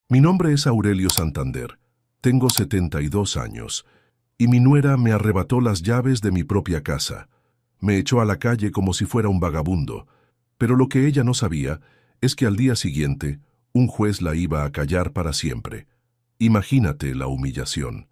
Mi nombre es Aurelio Santander. Tengo 72 años. Y mi nuera me arrebató las llaves de mi propia casa. Me echó a la calle como si fuera un vagabundo. Pero lo que ella no sabía es que al día siguiente, un juez la iba a callar para siempre. Imagínate la humillación.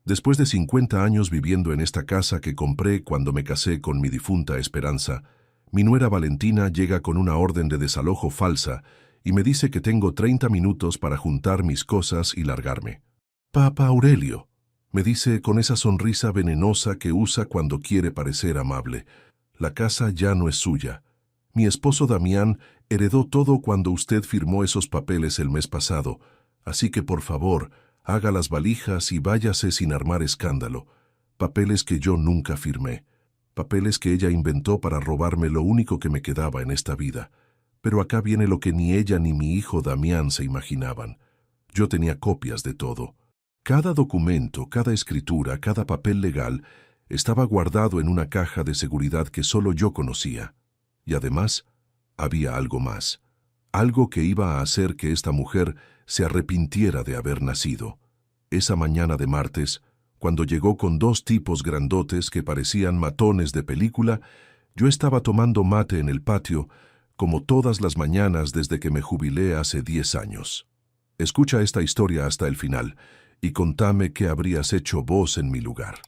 Después de 50 años viviendo en esta casa que compré cuando me casé con mi difunta Esperanza, mi nuera Valentina llega con una orden de desalojo falsa y me dice que tengo 30 minutos para juntar mis cosas y largarme. Papa Aurelio, me dice con esa sonrisa venenosa que usa cuando quiere parecer amable, la casa ya no es suya. Mi esposo Damián heredó todo cuando usted firmó esos papeles el mes pasado, así que por favor, haga las valijas y váyase sin armar escándalo. Papeles que yo nunca firmé. Papeles que ella inventó para robarme lo único que me quedaba en esta vida. Pero acá viene lo que ni ella ni mi hijo Damián se imaginaban. Yo tenía copias de todo. Cada documento, cada escritura, cada papel legal estaba guardado en una caja de seguridad que solo yo conocía. Y además, había algo más. Algo que iba a hacer que esta mujer se arrepintiera de haber nacido. Esa mañana de martes, cuando llegó con dos tipos grandotes que parecían matones de película, yo estaba tomando mate en el patio, como todas las mañanas desde que me jubilé hace 10 años. Escucha esta historia hasta el final y contame qué habrías hecho vos en mi lugar.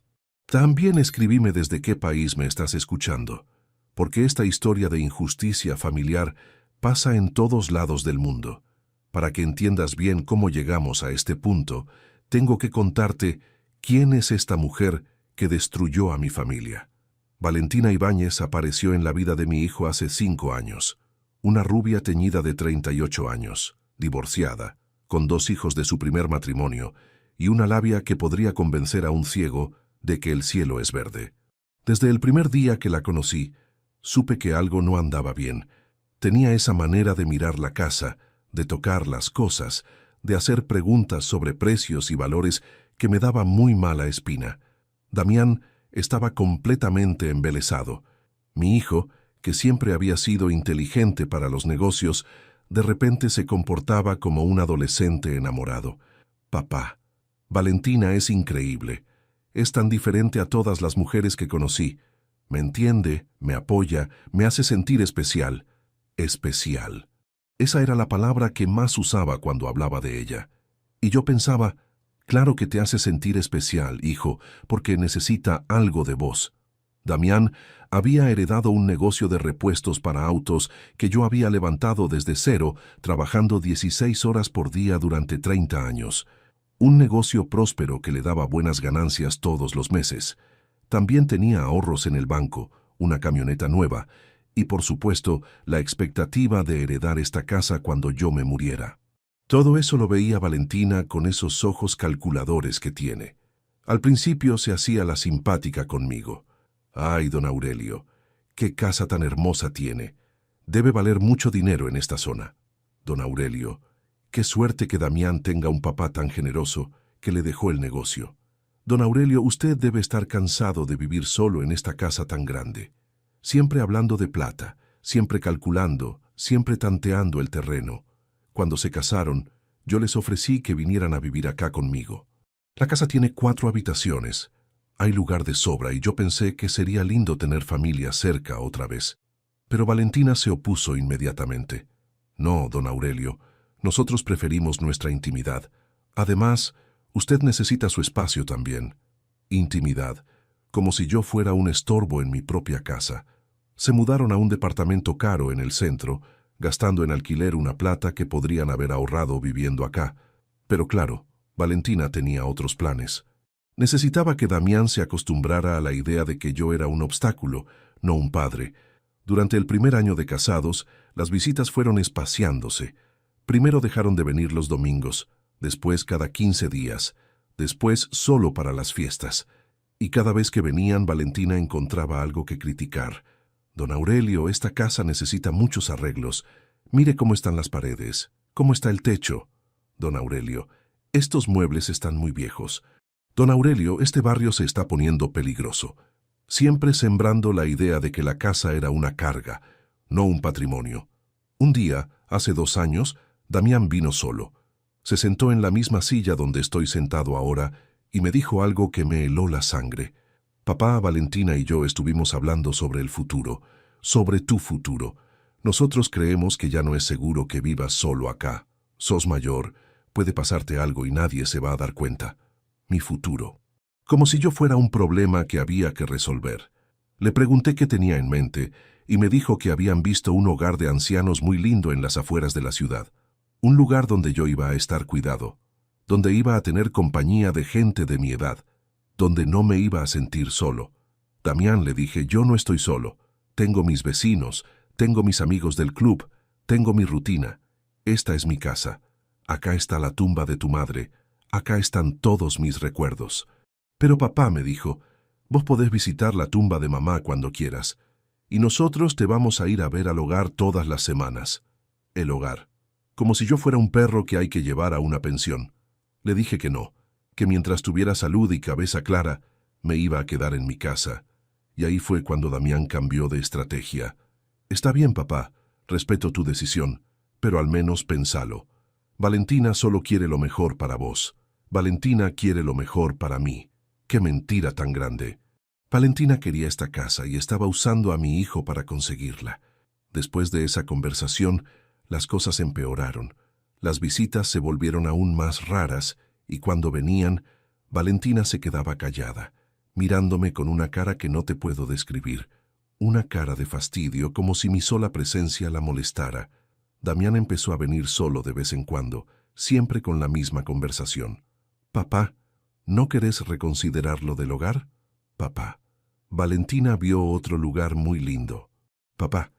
También escribime desde qué país me estás escuchando, porque esta historia de injusticia familiar pasa en todos lados del mundo. Para que entiendas bien cómo llegamos a este punto, tengo que contarte quién es esta mujer que destruyó a mi familia. Valentina Ibáñez apareció en la vida de mi hijo hace 5 años. Una rubia teñida de 38 años, divorciada, con 2 hijos de su primer matrimonio y una labia que podría convencer a un ciego de que el cielo es verde. Desde el primer día que la conocí, supe que algo no andaba bien. Tenía esa manera de mirar la casa, de tocar las cosas, de hacer preguntas sobre precios y valores que me daba muy mala espina. Damián estaba completamente embelesado. Mi hijo, que siempre había sido inteligente para los negocios, de repente se comportaba como un adolescente enamorado. Papá, Valentina es increíble. Es tan diferente a todas las mujeres que conocí. Me entiende, me apoya, me hace sentir especial. Especial. Esa era la palabra que más usaba cuando hablaba de ella. Y yo pensaba, claro que te hace sentir especial, hijo, porque necesita algo de vos. Damián había heredado un negocio de repuestos para autos que yo había levantado desde cero, trabajando 16 horas por día durante 30 años. Un negocio próspero que le daba buenas ganancias todos los meses. También tenía ahorros en el banco, una camioneta nueva, y por supuesto, la expectativa de heredar esta casa cuando yo me muriera. Todo eso lo veía Valentina con esos ojos calculadores que tiene. Al principio se hacía la simpática conmigo. Ay, don Aurelio, qué casa tan hermosa tiene. Debe valer mucho dinero en esta zona. Don Aurelio, qué suerte que Damián tenga un papá tan generoso que le dejó el negocio. Don Aurelio, usted debe estar cansado de vivir solo en esta casa tan grande. Siempre hablando de plata, siempre calculando, siempre tanteando el terreno. Cuando se casaron, yo les ofrecí que vinieran a vivir acá conmigo. La casa tiene 4 habitaciones. Hay lugar de sobra y yo pensé que sería lindo tener familia cerca otra vez. Pero Valentina se opuso inmediatamente. No, don Aurelio, nosotros preferimos nuestra intimidad. Además, usted necesita su espacio también. Intimidad, como si yo fuera un estorbo en mi propia casa. Se mudaron a un departamento caro en el centro, gastando en alquiler una plata que podrían haber ahorrado viviendo acá. Pero claro, Valentina tenía otros planes. Necesitaba que Damián se acostumbrara a la idea de que yo era un obstáculo, no un padre. Durante el primer año de casados, las visitas fueron espaciándose. Primero dejaron de venir los domingos, después cada 15 días, después solo para las fiestas. Y cada vez que venían, Valentina encontraba algo que criticar. Don Aurelio, esta casa necesita muchos arreglos. Mire cómo están las paredes, cómo está el techo. Don Aurelio, estos muebles están muy viejos. Don Aurelio, este barrio se está poniendo peligroso. Siempre sembrando la idea de que la casa era una carga, no un patrimonio. Un día, hace 2 años, Damián vino solo. Se sentó en la misma silla donde estoy sentado ahora y me dijo algo que me heló la sangre. Papá, Valentina y yo estuvimos hablando sobre el futuro, sobre tu futuro. Nosotros creemos que ya no es seguro que vivas solo acá. Sos mayor, puede pasarte algo y nadie se va a dar cuenta. Mi futuro. Como si yo fuera un problema que había que resolver. Le pregunté qué tenía en mente y me dijo que habían visto un hogar de ancianos muy lindo en las afueras de la ciudad. Un lugar donde yo iba a estar cuidado, donde iba a tener compañía de gente de mi edad, donde no me iba a sentir solo. Damián, le dije, yo no estoy solo. Tengo mis vecinos, tengo mis amigos del club, tengo mi rutina. Esta es mi casa. Acá está la tumba de tu madre. Acá están todos mis recuerdos. Pero papá, me dijo, vos podés visitar la tumba de mamá cuando quieras. Y nosotros te vamos a ir a ver al hogar todas las semanas. El hogar. Como si yo fuera un perro que hay que llevar a una pensión. Le dije que no, que mientras tuviera salud y cabeza clara, me iba a quedar en mi casa. Y ahí fue cuando Damián cambió de estrategia. Está bien, papá, respeto tu decisión, pero al menos pensalo. Valentina solo quiere lo mejor para vos. Valentina quiere lo mejor para mí. ¡Qué mentira tan grande! Valentina quería esta casa y estaba usando a mi hijo para conseguirla. Después de esa conversación, las cosas empeoraron. Las visitas se volvieron aún más raras y cuando venían, Valentina se quedaba callada, mirándome con una cara que no te puedo describir. Una cara de fastidio, como si mi sola presencia la molestara. Damián empezó a venir solo de vez en cuando, siempre con la misma conversación. «Papá, ¿no querés reconsiderar lo del hogar? Papá, Valentina vio otro lugar muy lindo. Papá,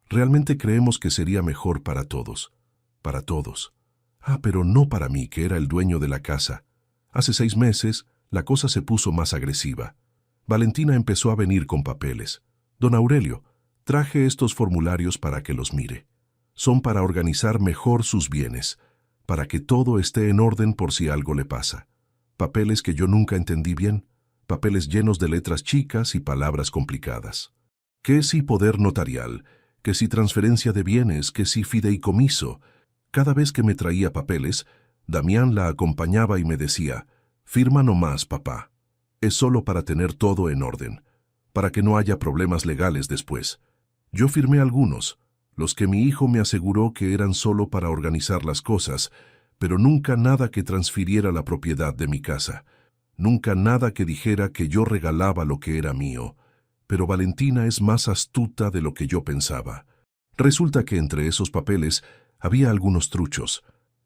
realmente creemos que sería mejor para todos. Para todos. Ah, pero no para mí, que era el dueño de la casa. Hace 6 meses, la cosa se puso más agresiva. Valentina empezó a venir con papeles. Don Aurelio, traje estos formularios para que los mire. Son para organizar mejor sus bienes, para que todo esté en orden por si algo le pasa. Papeles que yo nunca entendí bien, papeles llenos de letras chicas y palabras complicadas. ¿Qué si poder notarial? ¿Qué si transferencia de bienes? ¿Qué si fideicomiso? Cada vez que me traía papeles, Damián la acompañaba y me decía, «Firma nomás, papá. Es solo para tener todo en orden, para que no haya problemas legales después». Yo firmé algunos, los que mi hijo me aseguró que eran solo para organizar las cosas, pero nunca nada que transfiriera la propiedad de mi casa. Nunca nada que dijera que yo regalaba lo que era mío. Pero Valentina es más astuta de lo que yo pensaba. Resulta que entre esos papeles había algunos truchos,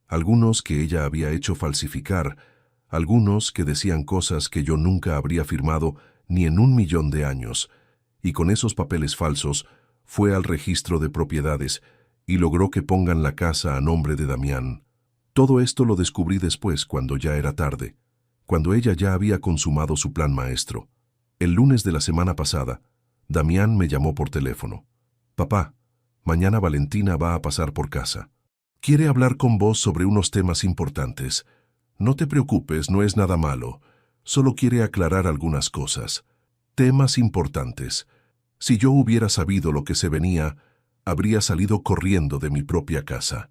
algunos que ella había hecho falsificar, algunos que decían cosas que yo nunca habría firmado ni en 1.000.000 de años, y con esos papeles falsos fue al registro de propiedades y logró que pongan la casa a nombre de Damián. Todo esto lo descubrí después, cuando ya era tarde, cuando ella ya había consumado su plan maestro. El lunes de la semana pasada, Damián me llamó por teléfono. «Papá, mañana Valentina va a pasar por casa. Quiere hablar con vos sobre unos temas importantes. No te preocupes, no es nada malo. Solo quiere aclarar algunas cosas. Temas importantes. Si yo hubiera sabido lo que se venía, habría salido corriendo de mi propia casa.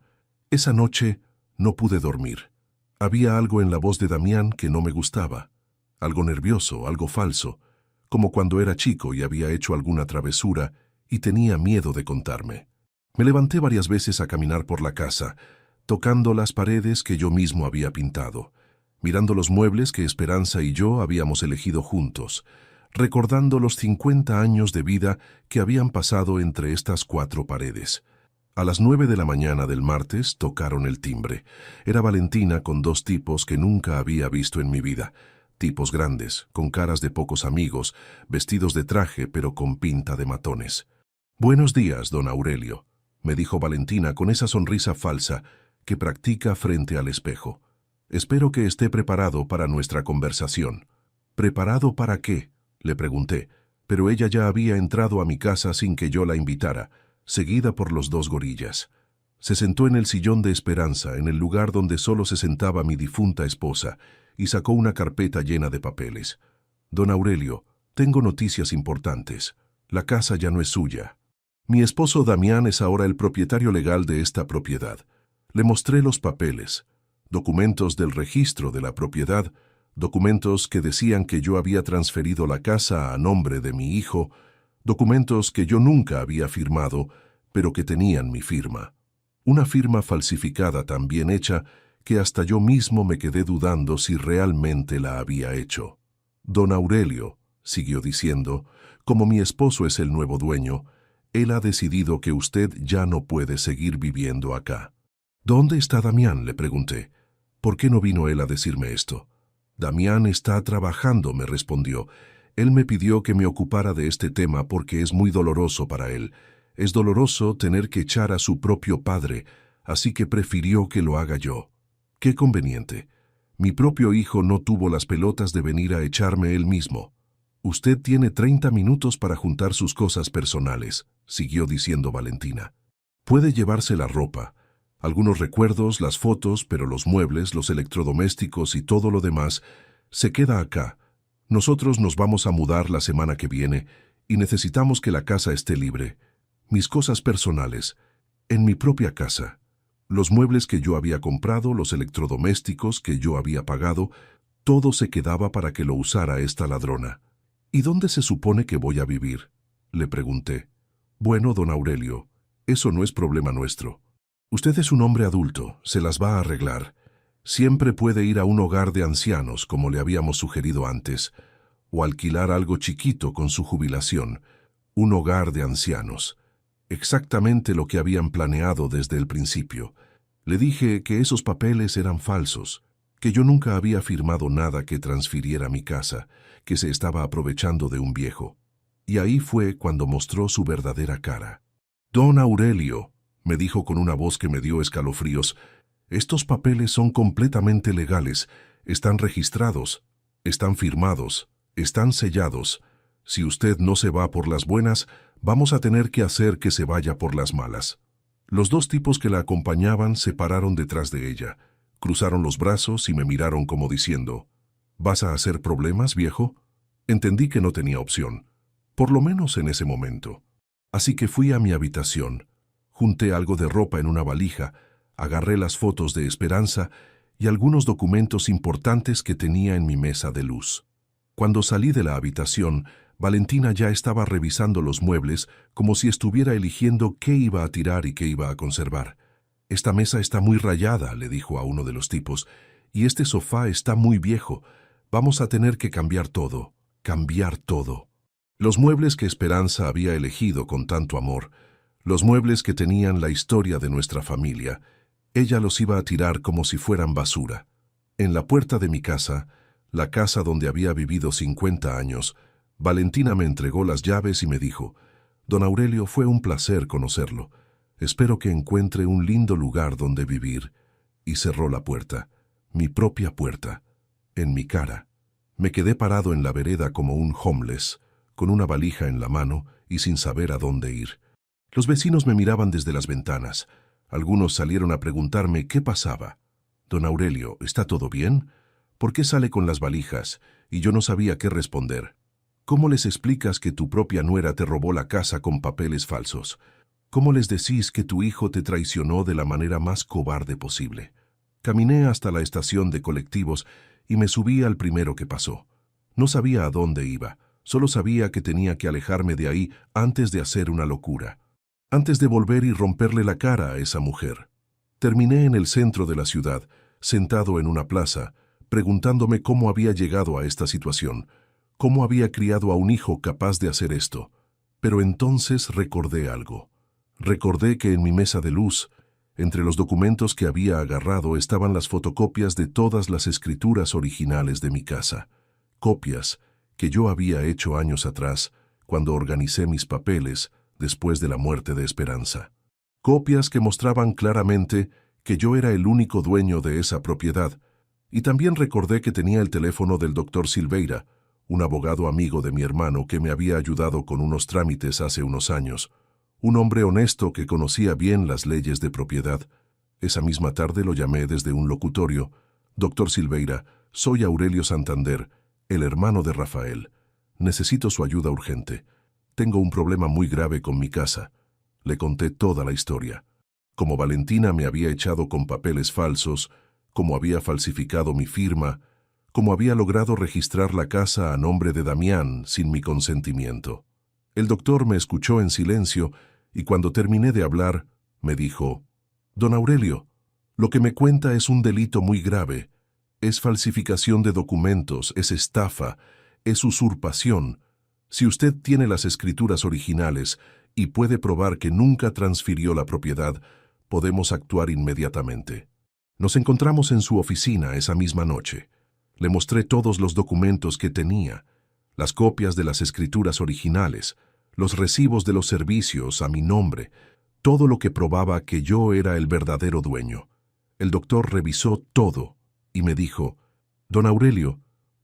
Esa noche no pude dormir. Había algo en la voz de Damián que no me gustaba. Algo nervioso, algo falso, como cuando era chico y había hecho alguna travesura y tenía miedo de contarme. Me levanté varias veces a caminar por la casa, tocando las paredes que yo mismo había pintado, mirando los muebles que Esperanza y yo habíamos elegido juntos, recordando los 50 años de vida que habían pasado entre estas 4 paredes. A las 9 de la mañana del martes tocaron el timbre. Era Valentina con 2 tipos que nunca había visto en mi vida. Tipos grandes, con caras de pocos amigos, vestidos de traje pero con pinta de matones. «Buenos días, don Aurelio», me dijo Valentina con esa sonrisa falsa que practica frente al espejo. «Espero que esté preparado para nuestra conversación». «¿Preparado para qué?», le pregunté, pero ella ya había entrado a mi casa sin que yo la invitara, seguida por los 2 gorillas. Se sentó en el sillón de Esperanza, en el lugar donde solo se sentaba mi difunta esposa, y sacó una carpeta llena de papeles. «Don Aurelio, tengo noticias importantes. La casa ya no es suya. Mi esposo Damián es ahora el propietario legal de esta propiedad. Le mostré los papeles. documentos del registro de la propiedad, documentos que decían que yo había transferido la casa a nombre de mi hijo, documentos que yo nunca había firmado, pero que tenían mi firma. Una firma falsificada tan bien hecha que hasta yo mismo me quedé dudando si realmente la había hecho. Don Aurelio, siguió diciendo, como mi esposo es el nuevo dueño, él ha decidido que usted ya no puede seguir viviendo acá. ¿Dónde está Damián?, le pregunté. ¿Por qué no vino él a decirme esto? Damián está trabajando, me respondió. Él me pidió que me ocupara de este tema porque es muy doloroso para él. Es doloroso tener que echar a su propio padre, así que prefirió que lo haga yo. Qué conveniente. Mi propio hijo no tuvo las pelotas de venir a echarme él mismo. Usted tiene 30 minutos para juntar sus cosas personales, siguió diciendo Valentina. Puede llevarse la ropa, algunos recuerdos, las fotos, pero los muebles, los electrodomésticos y todo lo demás se queda acá. Nosotros nos vamos a mudar la semana que viene y necesitamos que la casa esté libre. Mis cosas personales, en mi propia casa. Los muebles que yo había comprado, los electrodomésticos que yo había pagado, todo se quedaba para que lo usara esta ladrona. ¿Y dónde se supone que voy a vivir?, le pregunté. Bueno, don Aurelio, eso no es problema nuestro. Usted es un hombre adulto, se las va a arreglar. Siempre puede ir a un hogar de ancianos, como le habíamos sugerido antes, o alquilar algo chiquito con su jubilación, un hogar de ancianos. Exactamente lo que habían planeado desde el principio. Le dije que esos papeles eran falsos, que yo nunca había firmado nada que transfiriera mi casa, que se estaba aprovechando de un viejo. Y ahí fue cuando mostró su verdadera cara. Don Aurelio, me dijo con una voz que me dio escalofríos, estos papeles son completamente legales, están registrados, están firmados, están sellados. Si usted no se va por las buenas, vamos a tener que hacer que se vaya por las malas. Los dos tipos que la acompañaban se pararon detrás de ella, cruzaron los brazos y me miraron como diciendo, ¿vas a hacer problemas, viejo? Entendí que no tenía opción, por lo menos en ese momento. Así que fui a mi habitación, junté algo de ropa en una valija, agarré las fotos de Esperanza y algunos documentos importantes que tenía en mi mesa de luz. Cuando salí de la habitación, Valentina ya estaba revisando los muebles como si estuviera eligiendo qué iba a tirar y qué iba a conservar. «Esta mesa está muy rayada», le dijo a uno de los tipos, «y este sofá está muy viejo. Vamos a tener que cambiar todo, cambiar todo». Los muebles que Esperanza había elegido con tanto amor, los muebles que tenían la historia de nuestra familia, ella los iba a tirar como si fueran basura. En la puerta de mi casa, la casa donde había vivido 50 años, Valentina me entregó las llaves y me dijo, «Don Aurelio, fue un placer conocerlo. Espero que encuentre un lindo lugar donde vivir». Y cerró la puerta, mi propia puerta, en mi cara. Me quedé parado en la vereda como un homeless, con una valija en la mano y sin saber a dónde ir. Los vecinos me miraban desde las ventanas. Algunos salieron a preguntarme qué pasaba. «Don Aurelio, ¿está todo bien? ¿Por qué sale con las valijas?» Y yo no sabía qué responder. «¿Cómo les explicas que tu propia nuera te robó la casa con papeles falsos? ¿Cómo les decís que tu hijo te traicionó de la manera más cobarde posible?» Caminé hasta la estación de colectivos y me subí al primero que pasó. No sabía a dónde iba, solo sabía que tenía que alejarme de ahí antes de hacer una locura. Antes de volver y romperle la cara a esa mujer. Terminé en el centro de la ciudad, sentado en una plaza, preguntándome cómo había llegado a esta situación, cómo había criado a un hijo capaz de hacer esto. Pero entonces recordé algo. Recordé que en mi mesa de luz, entre los documentos que había agarrado estaban las fotocopias de todas las escrituras originales de mi casa. Copias que yo había hecho años atrás, cuando organicé mis papeles después de la muerte de Esperanza. Copias que mostraban claramente que yo era el único dueño de esa propiedad, y también recordé que tenía el teléfono del doctor Silveira, un abogado amigo de mi hermano que me había ayudado con unos trámites hace unos años, un hombre honesto que conocía bien las leyes de propiedad. Esa misma tarde lo llamé desde un locutorio. «Doctor Silveira, soy Aurelio Santander, el hermano de Rafael. Necesito su ayuda urgente. Tengo un problema muy grave con mi casa». Le conté toda la historia. Como Valentina me había echado con papeles falsos, cómo había falsificado mi firma, cómo había logrado registrar la casa a nombre de Damián sin mi consentimiento. El doctor me escuchó en silencio y cuando terminé de hablar, me dijo: «Don Aurelio, lo que me cuenta es un delito muy grave. Es falsificación de documentos, es estafa, es usurpación. Si usted tiene las escrituras originales y puede probar que nunca transfirió la propiedad, podemos actuar inmediatamente». Nos encontramos en su oficina esa misma noche. Le mostré todos los documentos que tenía, las copias de las escrituras originales, los recibos de los servicios a mi nombre, todo lo que probaba que yo era el verdadero dueño. El doctor revisó todo y me dijo: «Don Aurelio,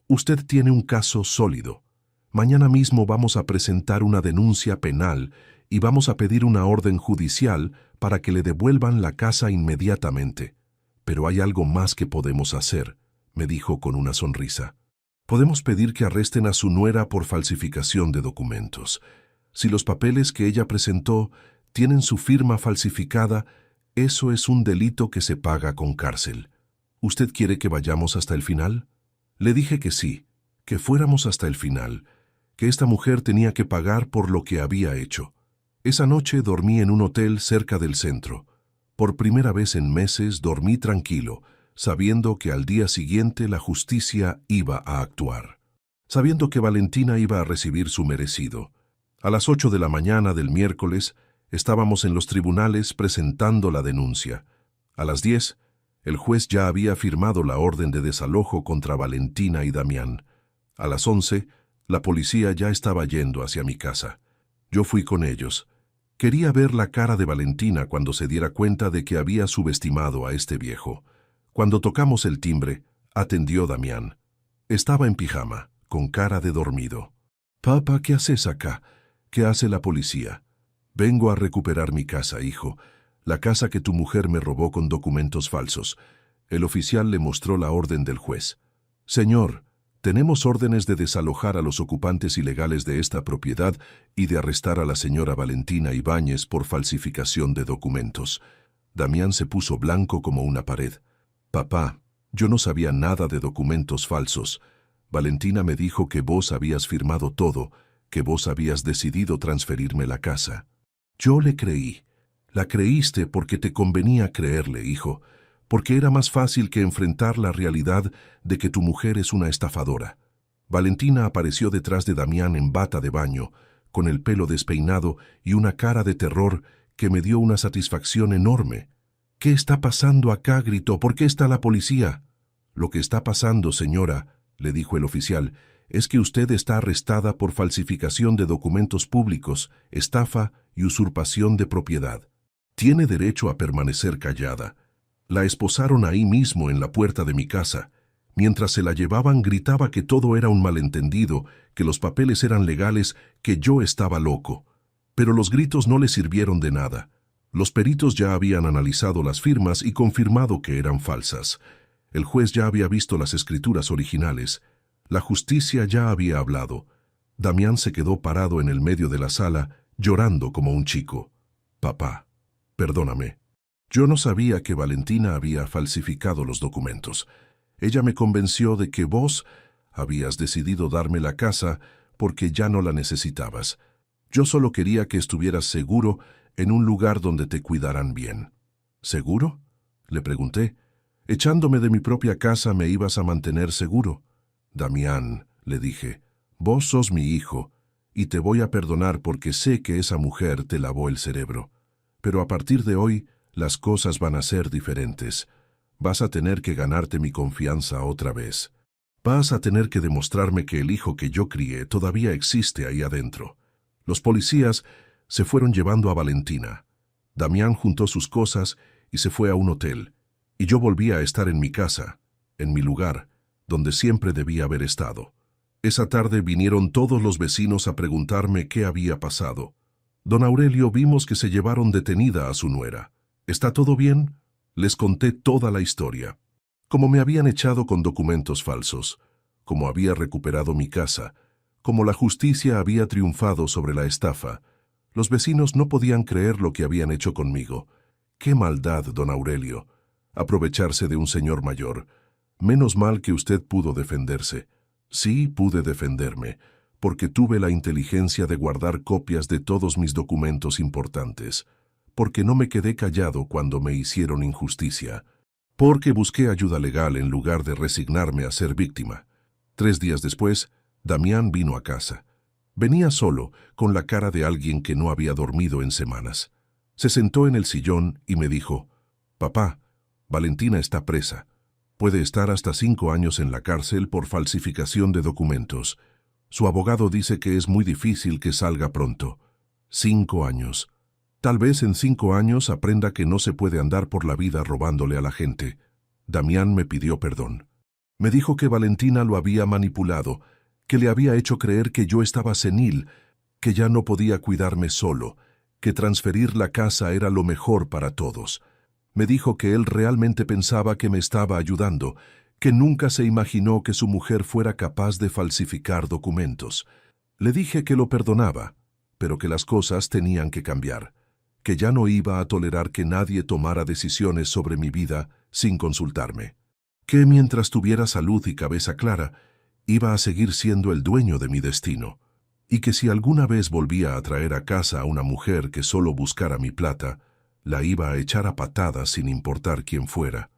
usted tiene un caso sólido. Mañana mismo vamos a presentar una denuncia penal y vamos a pedir una orden judicial para que le devuelvan la casa inmediatamente. Pero hay algo más que podemos hacer», me dijo con una sonrisa. «Podemos pedir que arresten a su nuera por falsificación de documentos. Si los papeles que ella presentó tienen su firma falsificada, eso es un delito que se paga con cárcel. ¿Usted quiere que vayamos hasta el final?». Le dije que sí, que fuéramos hasta el final, que esta mujer tenía que pagar por lo que había hecho. Esa noche dormí en un hotel cerca del centro. Por primera vez en meses dormí tranquilo, sabiendo que al día siguiente la justicia iba a actuar. Sabiendo que Valentina iba a recibir su merecido. A las 8 de la mañana del miércoles estábamos en los tribunales presentando la denuncia. A las 10, el juez ya había firmado la orden de desalojo contra Valentina y Damián. A las 11, la policía ya estaba yendo hacia mi casa. Yo fui con ellos. Quería ver la cara de Valentina cuando se diera cuenta de que había subestimado a este viejo. Cuando tocamos el timbre, atendió Damián. Estaba en pijama, con cara de dormido. «Papá, ¿qué haces acá? ¿Qué hace la policía?». «Vengo a recuperar mi casa, hijo. La casa que tu mujer me robó con documentos falsos». El oficial le mostró la orden del juez. «Señor, tenemos órdenes de desalojar a los ocupantes ilegales de esta propiedad y de arrestar a la señora Valentina Ibáñez por falsificación de documentos». Damián se puso blanco como una pared. «Papá, yo no sabía nada de documentos falsos. Valentina me dijo que vos habías firmado todo, que vos habías decidido transferirme la casa». Yo le creí. La creíste porque te convenía creerle, hijo, porque era más fácil que enfrentar la realidad de que tu mujer es una estafadora. Valentina apareció detrás de Damián en bata de baño, con el pelo despeinado y una cara de terror que me dio una satisfacción enorme. «¿Qué está pasando acá?», gritó. «¿Por qué está la policía?». «Lo que está pasando, señora», le dijo el oficial, «es que usted está arrestada por falsificación de documentos públicos, estafa y usurpación de propiedad. Tiene derecho a permanecer callada». La esposaron ahí mismo en la puerta de mi casa. Mientras se la llevaban gritaba que todo era un malentendido, que los papeles eran legales, que yo estaba loco. Pero los gritos no le sirvieron de nada. Los peritos ya habían analizado las firmas y confirmado que eran falsas. El juez ya había visto las escrituras originales. La justicia ya había hablado. Damián se quedó parado en el medio de la sala, llorando como un chico. «Papá, perdóname. Yo no sabía que Valentina había falsificado los documentos. Ella me convenció de que vos habías decidido darme la casa porque ya no la necesitabas. Yo solo quería que estuvieras seguro en un lugar donde te cuidaran bien». «¿Seguro?», le pregunté. «Echándome de mi propia casa me ibas a mantener seguro». «Damián», le dije, «vos sos mi hijo y te voy a perdonar porque sé que esa mujer te lavó el cerebro. Pero a partir de hoy las cosas van a ser diferentes. Vas a tener que ganarte mi confianza otra vez. Vas a tener que demostrarme que el hijo que yo crié todavía existe ahí adentro». Los policías se fueron llevando a Valentina. Damián juntó sus cosas y se fue a un hotel. Y yo volví a estar en mi casa, en mi lugar, donde siempre debía haber estado. Esa tarde vinieron todos los vecinos a preguntarme qué había pasado. «Don Aurelio, vimos que se llevaron detenida a su nuera. ¿Está todo bien?». Les conté toda la historia. Cómo me habían echado con documentos falsos, cómo había recuperado mi casa, cómo la justicia había triunfado sobre la estafa. Los vecinos no podían creer lo que habían hecho conmigo. «¡Qué maldad, don Aurelio! aprovecharse de un señor mayor. Menos mal que usted pudo defenderse. Sí, pude defenderme, porque tuve la inteligencia de guardar copias de todos mis documentos importantes, porque no me quedé callado cuando me hicieron injusticia, porque busqué ayuda legal en lugar de resignarme a ser víctima. 3 días después, Damián vino a casa. Venía solo, con la cara de alguien que no había dormido en semanas. Se sentó en el sillón y me dijo: «Papá, Valentina está presa. Puede estar hasta 5 años en la cárcel por falsificación de documentos. Su abogado dice que es muy difícil que salga pronto. 5 años. Tal vez en 5 años aprenda que no se puede andar por la vida robándole a la gente». Damián me pidió perdón. Me dijo que Valentina lo había manipulado, que le había hecho creer que yo estaba senil, que ya no podía cuidarme solo, que transferir la casa era lo mejor para todos. Me dijo que él realmente pensaba que me estaba ayudando, que nunca se imaginó que su mujer fuera capaz de falsificar documentos. Le dije que lo perdonaba, pero que las cosas tenían que cambiar, que ya no iba a tolerar que nadie tomara decisiones sobre mi vida sin consultarme, que mientras tuviera salud y cabeza clara, iba a seguir siendo el dueño de mi destino, y que si alguna vez volvía a traer a casa a una mujer que solo buscara mi plata, la iba a echar a patadas sin importar quién fuera.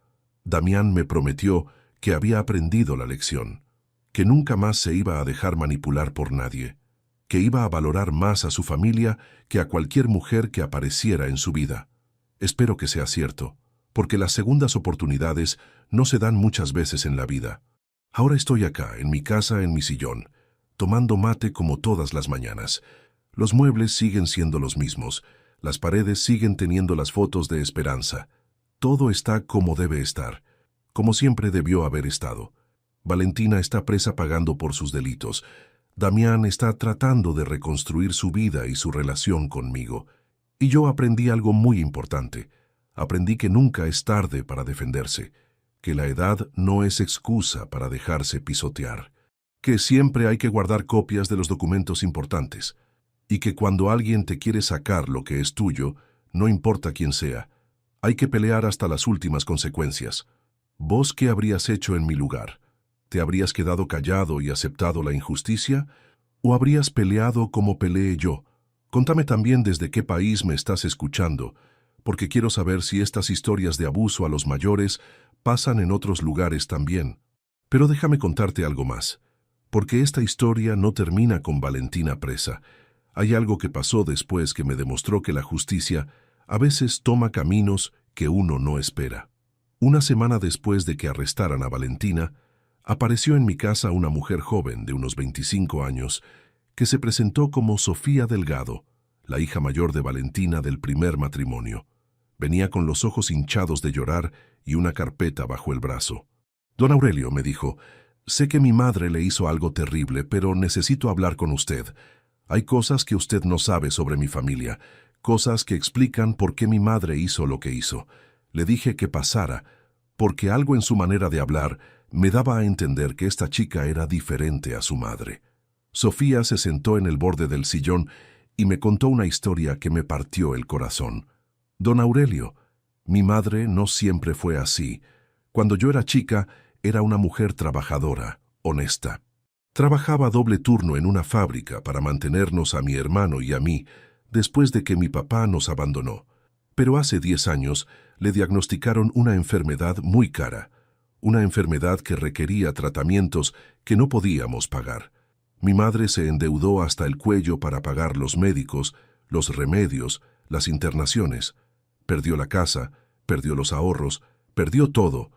Damián me prometió que había aprendido la lección, que nunca más se iba a dejar manipular por nadie, que iba a valorar más a su familia que a cualquier mujer que apareciera en su vida. Espero que sea cierto, porque las segundas oportunidades no se dan muchas veces en la vida. Ahora estoy acá, en mi casa, en mi sillón, tomando mate como todas las mañanas. Los muebles siguen siendo los mismos, las paredes siguen teniendo las fotos de Esperanza. Todo está como debe estar, como siempre debió haber estado. Valentina está presa pagando por sus delitos. Damián está tratando de reconstruir su vida y su relación conmigo. Y yo aprendí algo muy importante. Aprendí que nunca es tarde para defenderse, que la edad no es excusa para dejarse pisotear, que siempre hay que guardar copias de los documentos importantes, y que cuando alguien te quiere sacar lo que es tuyo, no importa quién sea, hay que pelear hasta las últimas consecuencias. ¿Vos qué habrías hecho en mi lugar? ¿Te habrías quedado callado y aceptado la injusticia? ¿O habrías peleado como peleé yo? Contame también desde qué país me estás escuchando, porque quiero saber si estas historias de abuso a los mayores pasan en otros lugares también. Pero déjame contarte algo más, porque esta historia no termina con Valentina presa. Hay algo que pasó después que me demostró que la justicia a veces toma caminos que uno no espera. Una semana después de que arrestaran a Valentina, apareció en mi casa una mujer joven de unos 25 años que se presentó como Sofía Delgado, la hija mayor de Valentina del primer matrimonio. Venía con los ojos hinchados de llorar y una carpeta bajo el brazo. «Don Aurelio», me dijo, «sé que mi madre le hizo algo terrible, pero necesito hablar con usted. Hay cosas que usted no sabe sobre mi familia, cosas que explican por qué mi madre hizo lo que hizo. Le dije que pasara, porque algo en su manera de hablar me daba a entender que esta chica era diferente a su madre». Sofía se sentó en el borde del sillón y me contó una historia que me partió el corazón. «Don Aurelio, mi madre no siempre fue así. Cuando yo era chica, era una mujer trabajadora, honesta. Trabajaba doble turno en una fábrica para mantenernos a mi hermano y a mí después de que mi papá nos abandonó. Pero hace 10 años le diagnosticaron una enfermedad muy cara, una enfermedad que requería tratamientos que no podíamos pagar. Mi madre se endeudó hasta el cuello para pagar los médicos, los remedios, las internaciones. Perdió la casa, perdió los ahorros, perdió todo,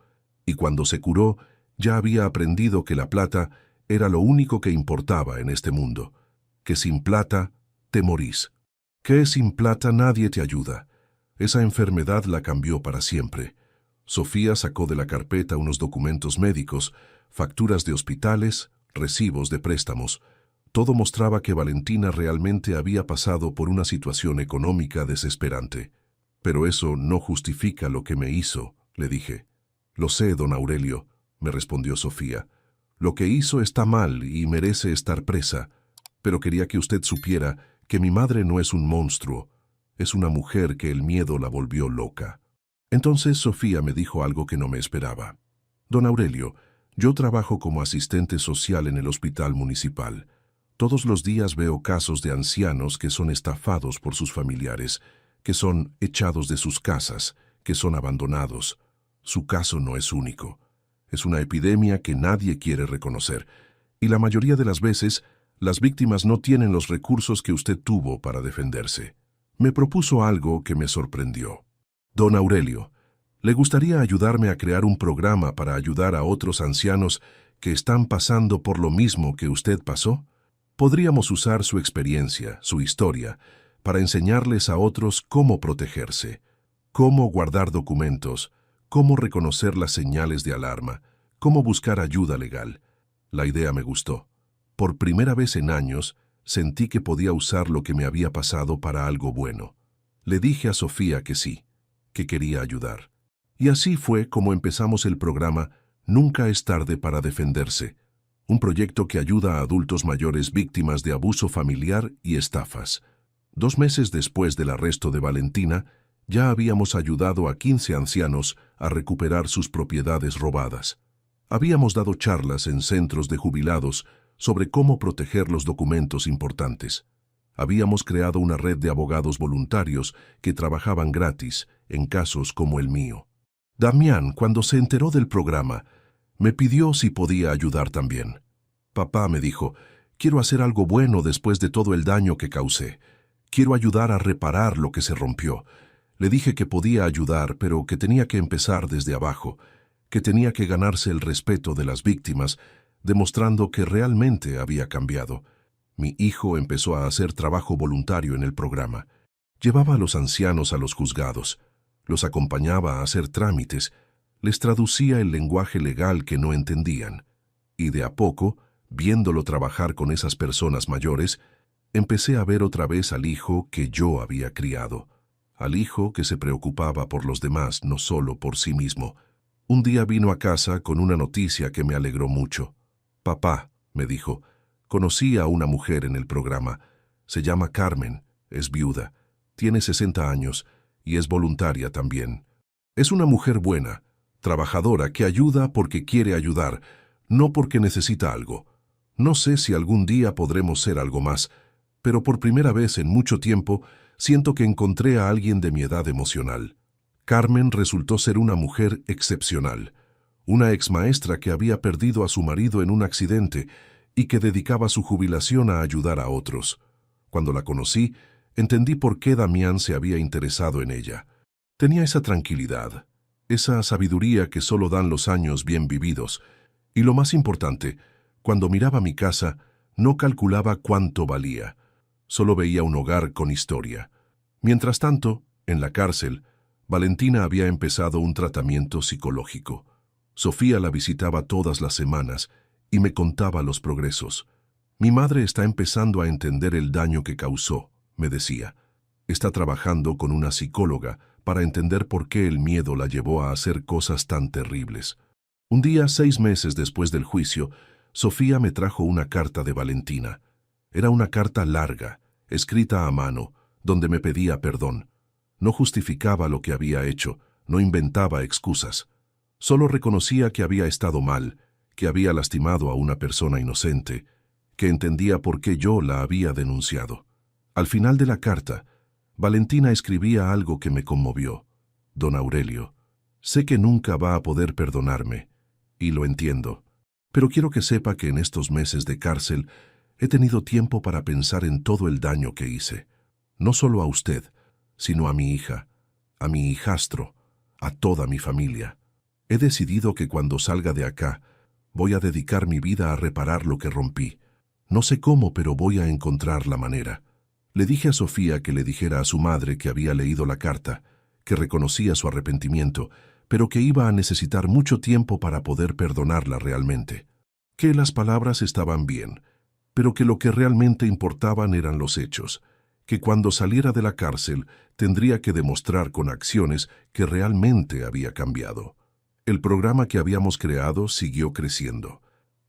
y cuando se curó, ya había aprendido que la plata era lo único que importaba en este mundo, que sin plata te morís, que sin plata nadie te ayuda. Esa enfermedad la cambió para siempre. Sofía sacó de la carpeta unos documentos médicos, facturas de hospitales, recibos de préstamos. Todo mostraba que Valentina realmente había pasado por una situación económica desesperante. «Pero eso no justifica lo que me hizo», le dije. «Lo sé, don Aurelio», me respondió Sofía. «Lo que hizo está mal y merece estar presa, pero quería que usted supiera que mi madre no es un monstruo, es una mujer que el miedo la volvió loca». Entonces Sofía me dijo algo que no me esperaba. Don Aurelio, yo trabajo como asistente social en el hospital municipal. Todos los días veo casos de ancianos que son estafados por sus familiares, que son echados de sus casas, que son abandonados. Su caso no es único. Es una epidemia que nadie quiere reconocer, y la mayoría de las veces, las víctimas no tienen los recursos que usted tuvo para defenderse. Me propuso algo que me sorprendió. Don Aurelio, ¿le gustaría ayudarme a crear un programa para ayudar a otros ancianos que están pasando por lo mismo que usted pasó? Podríamos usar su experiencia, su historia, para enseñarles a otros cómo protegerse, cómo guardar documentos, cómo reconocer las señales de alarma, cómo buscar ayuda legal. La idea me gustó. Por primera vez en años, sentí que podía usar lo que me había pasado para algo bueno. Le dije a Sofía que sí, que quería ayudar. Y así fue como empezamos el programa Nunca es tarde para defenderse, un proyecto que ayuda a adultos mayores víctimas de abuso familiar y estafas. 2 meses después del arresto de Valentina, ya habíamos ayudado a 15 ancianos a recuperar sus propiedades robadas. Habíamos dado charlas en centros de jubilados sobre cómo proteger los documentos importantes. Habíamos creado una red de abogados voluntarios que trabajaban gratis en casos como el mío. Damián, cuando se enteró del programa, me pidió si podía ayudar también. Papá me dijo, quiero hacer algo bueno después de todo el daño que causé. Quiero ayudar a reparar lo que se rompió. Le dije que podía ayudar, pero que tenía que empezar desde abajo, que tenía que ganarse el respeto de las víctimas, demostrando que realmente había cambiado. Mi hijo empezó a hacer trabajo voluntario en el programa. Llevaba a los ancianos a los juzgados, los acompañaba a hacer trámites, les traducía el lenguaje legal que no entendían. Y de a poco, viéndolo trabajar con esas personas mayores, empecé a ver otra vez al hijo que yo había criado, al hijo que se preocupaba por los demás, no solo por sí mismo. Un día vino a casa con una noticia que me alegró mucho. Papá, me dijo, conocí a una mujer en el programa. Se llama Carmen, es viuda, tiene 60 años y es voluntaria también. Es una mujer buena, trabajadora, que ayuda porque quiere ayudar, no porque necesita algo. No sé si algún día podremos ser algo más, pero por primera vez en mucho tiempo siento que encontré a alguien de mi edad emocional. Carmen resultó ser una mujer excepcional, una exmaestra que había perdido a su marido en un accidente y que dedicaba su jubilación a ayudar a otros. Cuando la conocí, entendí por qué Damián se había interesado en ella. Tenía esa tranquilidad, esa sabiduría que solo dan los años bien vividos, y lo más importante, cuando miraba mi casa, no calculaba cuánto valía. Solo veía un hogar con historia. Mientras tanto, en la cárcel, Valentina había empezado un tratamiento psicológico. Sofía la visitaba todas las semanas y me contaba los progresos. Mi madre está empezando a entender el daño que causó, me decía. Está trabajando con una psicóloga para entender por qué el miedo la llevó a hacer cosas tan terribles. Un día, 6 meses después del juicio, Sofía me trajo una carta de Valentina. Era una carta larga, escrita a mano, donde me pedía perdón. No justificaba lo que había hecho, no inventaba excusas. Solo reconocía que había estado mal, que había lastimado a una persona inocente, que entendía por qué yo la había denunciado. Al final de la carta, Valentina escribía algo que me conmovió. Don Aurelio, sé que nunca va a poder perdonarme, y lo entiendo, pero quiero que sepa que en estos meses de cárcel he tenido tiempo para pensar en todo el daño que hice. No solo a usted, sino a mi hija, a mi hijastro, a toda mi familia. He decidido que cuando salga de acá, voy a dedicar mi vida a reparar lo que rompí. No sé cómo, pero voy a encontrar la manera. Le dije a Sofía que le dijera a su madre que había leído la carta, que reconocía su arrepentimiento, pero que iba a necesitar mucho tiempo para poder perdonarla realmente. Que las palabras estaban bien, pero que lo que realmente importaban eran los hechos, que cuando saliera de la cárcel tendría que demostrar con acciones que realmente había cambiado. El programa que habíamos creado siguió creciendo.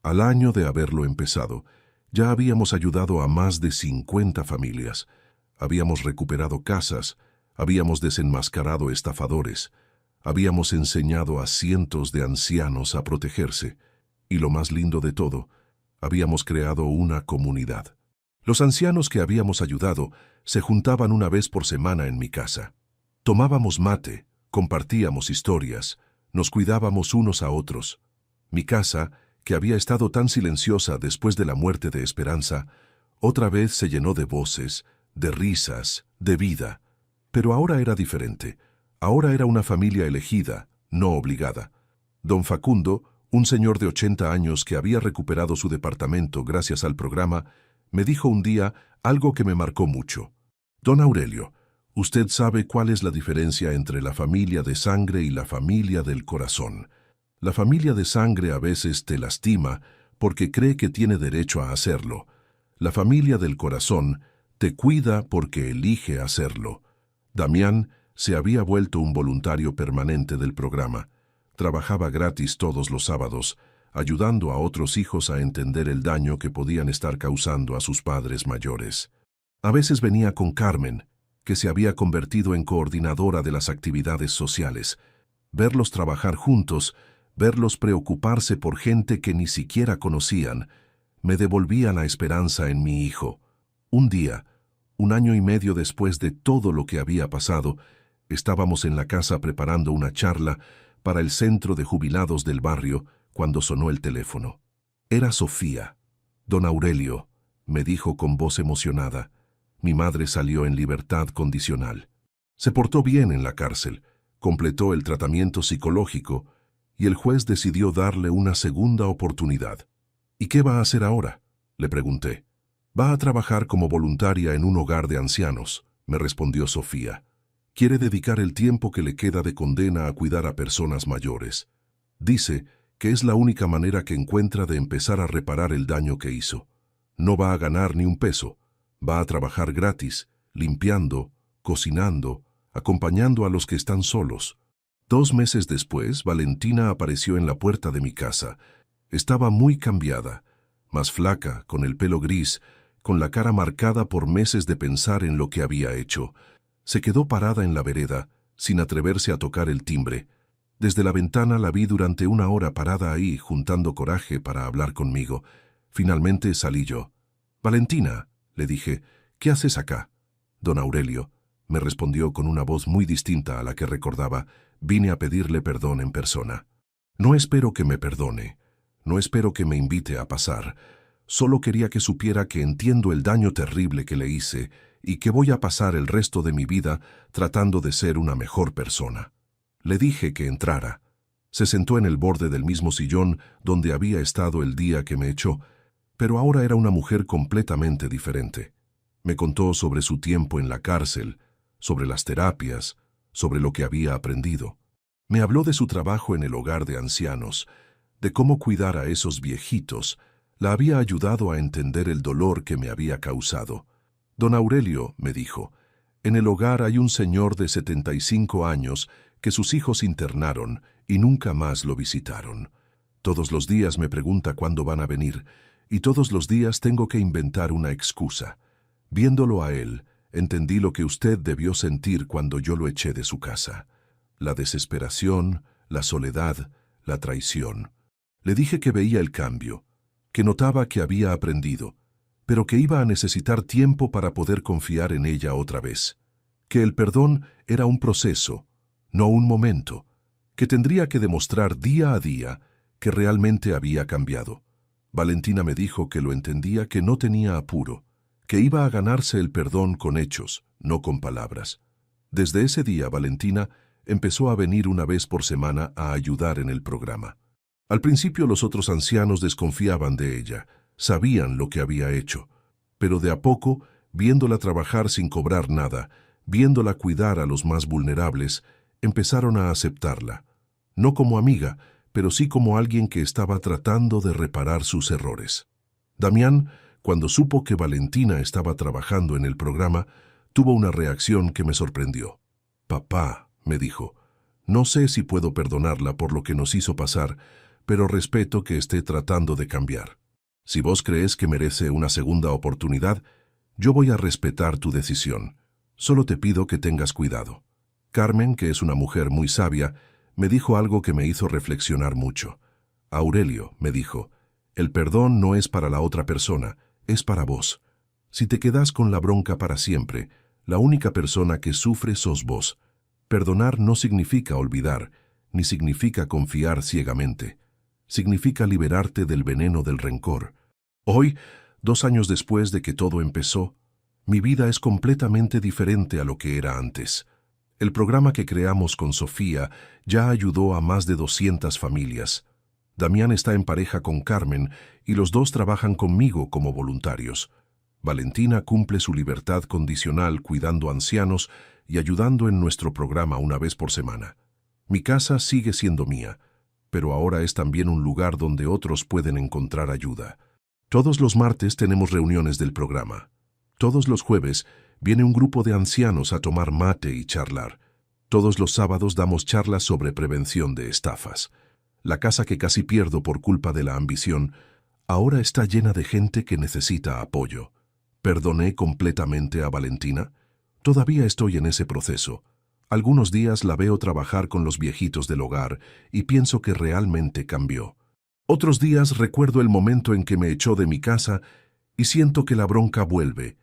Al año de haberlo empezado, ya habíamos ayudado a más de 50 familias. Habíamos recuperado casas, habíamos desenmascarado estafadores, Habíamos enseñado a cientos de ancianos a protegerse, y lo más lindo de todo, habíamos creado una comunidad. Los ancianos que habíamos ayudado se juntaban una vez por semana en mi casa. Tomábamos mate, compartíamos historias, nos cuidábamos unos a otros. Mi casa, que había estado tan silenciosa después de la muerte de Esperanza, otra vez se llenó de voces, de risas, de vida. Pero ahora era diferente. Ahora era una familia elegida, no obligada. Don Facundo, un señor de 80 años que había recuperado su departamento gracias al programa, me dijo un día algo que me marcó mucho. Don Aurelio, usted sabe cuál es la diferencia entre la familia de sangre y la familia del corazón. La familia de sangre a veces te lastima porque cree que tiene derecho a hacerlo. La familia del corazón te cuida porque elige hacerlo. Damián se había vuelto un voluntario permanente del programa. Trabajaba gratis todos los sábados, ayudando a otros hijos a entender el daño que podían estar causando a sus padres mayores. A veces venía con Carmen, que se había convertido en coordinadora de las actividades sociales. Verlos trabajar juntos, verlos preocuparse por gente que ni siquiera conocían, me devolvía la esperanza en mi hijo. Un día, 1 año y medio después de todo lo que había pasado, estábamos en la casa preparando una charla para el centro de jubilados del barrio cuando sonó el teléfono. Era Sofía. Don Aurelio, me dijo con voz emocionada, mi madre salió en libertad condicional. Se portó bien en la cárcel, completó el tratamiento psicológico y el juez decidió darle una segunda oportunidad. ¿Y qué va a hacer ahora?, le pregunté. Va a trabajar como voluntaria en un hogar de ancianos, me respondió Sofía. Quiere dedicar el tiempo que le queda de condena a cuidar a personas mayores. Dice que es la única manera que encuentra de empezar a reparar el daño que hizo. No va a ganar ni un peso. Va a trabajar gratis, limpiando, cocinando, acompañando a los que están solos. 2 meses después, Valentina apareció en la puerta de mi casa. Estaba muy cambiada, más flaca, con el pelo gris, con la cara marcada por meses de pensar en lo que había hecho. Se quedó parada en la vereda, sin atreverse a tocar el timbre. Desde la ventana la vi durante 1 hora parada ahí, juntando coraje para hablar conmigo. Finalmente salí yo. «Valentina», le dije, «¿qué haces acá?» «Don Aurelio», me respondió con una voz muy distinta a la que recordaba, «vine a pedirle perdón en persona». No espero que me perdone, no espero que me invite a pasar. Solo quería que supiera que entiendo el daño terrible que le hice y que voy a pasar el resto de mi vida tratando de ser una mejor persona. Le dije que entrara. Se sentó en el borde del mismo sillón donde había estado el día que me echó, pero ahora era una mujer completamente diferente. Me contó sobre su tiempo en la cárcel, sobre las terapias, sobre lo que había aprendido. Me habló de su trabajo en el hogar de ancianos, de cómo cuidar a esos viejitos. La había ayudado a entender el dolor que me había causado. «Don Aurelio», me dijo, «en el hogar hay un señor de 75 años que sus hijos internaron y nunca más lo visitaron. Todos los días me pregunta cuándo van a venir, y todos los días tengo que inventar una excusa. Viéndolo a él, entendí lo que usted debió sentir cuando yo lo eché de su casa. La desesperación, la soledad, la traición. Le dije que veía el cambio, que notaba que había aprendido, pero que iba a necesitar tiempo para poder confiar en ella otra vez. Que el perdón era un proceso, no un momento, que tendría que demostrar día a día que realmente había cambiado. Valentina me dijo que lo entendía, que no tenía apuro, que iba a ganarse el perdón con hechos, no con palabras. Desde ese día, Valentina empezó a venir 1 vez por semana a ayudar en el programa. Al principio los otros ancianos desconfiaban de ella, sabían lo que había hecho, pero de a poco, viéndola trabajar sin cobrar nada, viéndola cuidar a los más vulnerables, empezaron a aceptarla, no como amiga, pero sí como alguien que estaba tratando de reparar sus errores. Damián, cuando supo que Valentina estaba trabajando en el programa, tuvo una reacción que me sorprendió. «Papá», me dijo, «no sé si puedo perdonarla por lo que nos hizo pasar, pero respeto que esté tratando de cambiar. Si vos crees que merece una segunda oportunidad, yo voy a respetar tu decisión. Solo te pido que tengas cuidado». Carmen, que es una mujer muy sabia, Me dijo algo que me hizo reflexionar mucho. Aurelio, me dijo, el perdón no es para la otra persona, es para vos. Si te quedás con la bronca para siempre, la única persona que sufre sos vos. Perdonar no significa olvidar, ni significa confiar ciegamente. Significa liberarte del veneno del rencor. Hoy, 2 años después de que todo empezó, mi vida es completamente diferente a lo que era antes. El programa que creamos con Sofía ya ayudó a más de 200 familias. Damián está en pareja con Carmen y los dos trabajan conmigo como voluntarios. Valentina cumple su libertad condicional cuidando ancianos y ayudando en nuestro programa una vez por semana. Mi casa sigue siendo mía, pero ahora es también un lugar donde otros pueden encontrar ayuda. Todos los martes tenemos reuniones del programa. Todos los jueves viene un grupo de ancianos a tomar mate y charlar. Todos los sábados damos charlas sobre prevención de estafas. La casa que casi pierdo por culpa de la ambición, ahora está llena de gente que necesita apoyo. ¿Perdoné completamente a Valentina? Todavía estoy en ese proceso. Algunos días la veo trabajar con los viejitos del hogar y pienso que realmente cambió. Otros días recuerdo el momento en que me echó de mi casa y siento que la bronca vuelve,